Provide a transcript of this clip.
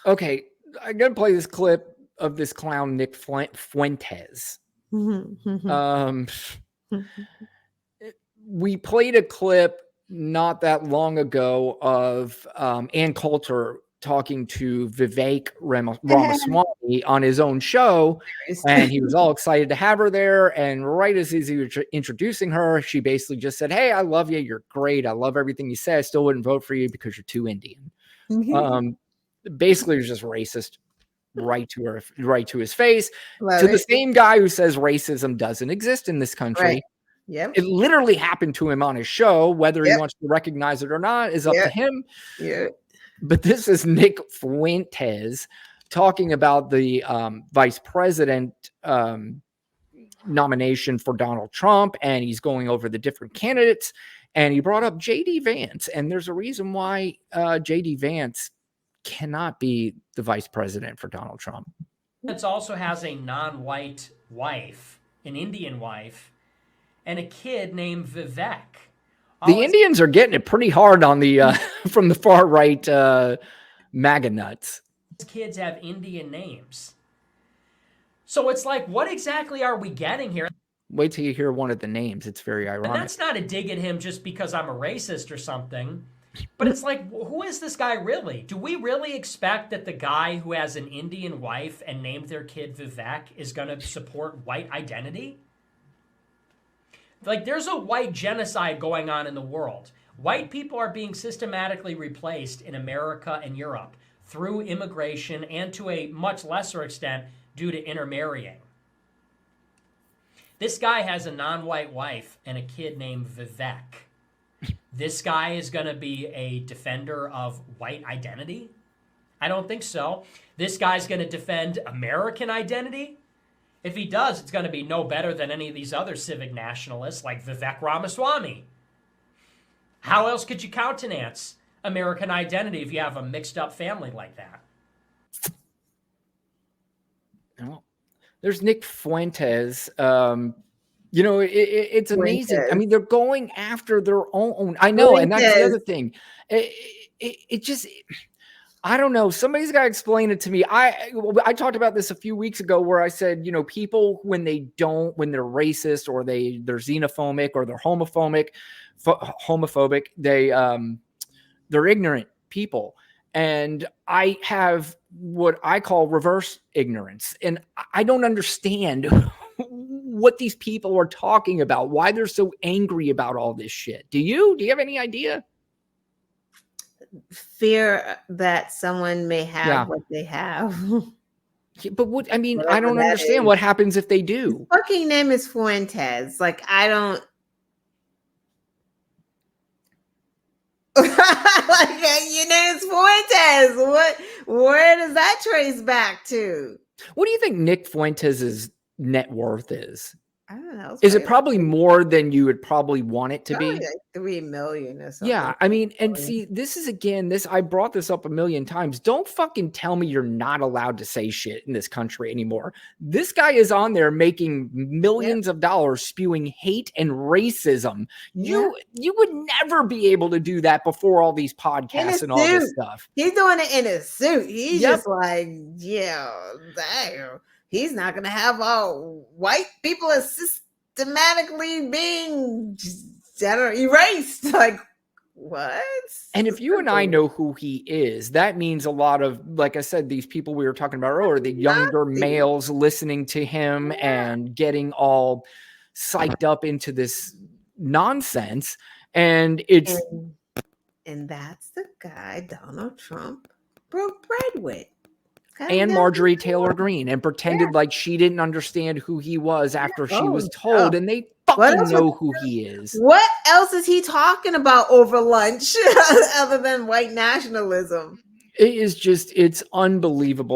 Okay, I'm gonna play this clip of this clown Nick Fuentes. Um, we played a clip not that long ago of Ann Coulter talking to Vivek Ramaswamy on his own show, and he was all excited to have her there. And right as he was introducing her, she basically just said, "Hey, I love you. You're great. I love everything you say. I still wouldn't vote for you because you're too Indian." Basically, it was just racist right to his face. The same guy who says racism doesn't exist in this country. Right. Yep. It literally happened to him on his show. Whether he wants to recognize it or not is up to him. Yeah. But this is Nick Fuentes talking about the vice president nomination for Donald Trump, and he's going over the different candidates. And he brought up JD Vance, and there's a reason why JD Vance cannot be the vice president for Donald Trump. It also has a non-white wife, an Indian wife, and a kid named Vivek. The Indians are getting it pretty hard on the from the far right MAGA nuts. Kids have Indian names. So it's like, what exactly are we getting here? Wait till you hear one of the names. It's very ironic. And that's not a dig at him just because I'm a racist or something. But it's like, who is this guy really? Do we really expect that the guy who has an Indian wife and named their kid Vivek is going to support white identity? Like, there's a white genocide going on in the world. White people are being systematically replaced in America and Europe through immigration and to a much lesser extent due to intermarrying. This guy has a non-white wife and a kid named Vivek. This guy is going to be a defender of white identity? I don't think so. This guy's going to defend American identity? If he does, it's going to be no better than any of these other civic nationalists like Vivek Ramaswamy. How else could you countenance American identity if you have a mixed up family like that? Well, there's Nick Fuentes. You know, it's amazing. I mean, they're going after their own. I know, and that's the other thing. It just, I don't know. Somebody's got to explain it to me. I talked about this a few weeks ago where I said, you know, people when they're racist or they're xenophobic or they're homophobic, they're ignorant people. And I have what I call reverse ignorance, and I don't understand what these people are talking about, why they're so angry about all this shit. Do you have any idea? Fear that someone may have what they have. But what, I mean, I don't understand what happens if they do. His fucking name is Fuentes. Like, I don't. Like, your name's Fuentes. Where does that trace back to? What do you think Nick Fuentes' net worth is? I don't know. Is it probably more than you would probably want it to be? Like 3 million or something. Yeah, I mean, and see, this is again, I brought this up a million times. Don't fucking tell me you're not allowed to say shit in this country anymore. This guy is on there making millions of dollars spewing hate and racism. You would never be able to do that before all these podcasts and all this stuff. He's doing it in a suit. He's just like, yeah, damn. He's not going to have all white people as systematically being erased. Like, what? And if you and I know who he is, that means a lot of, like I said, these people we were talking about earlier, the younger males listening to him and getting all psyched up into this nonsense. And it's... And that's the guy Donald Trump broke bread with. And Marjorie Taylor Greene, and pretended like she didn't understand who he was after she was told, and they fucking know who he is. What else is he talking about over lunch other than white nationalism? It is just, it's unbelievable.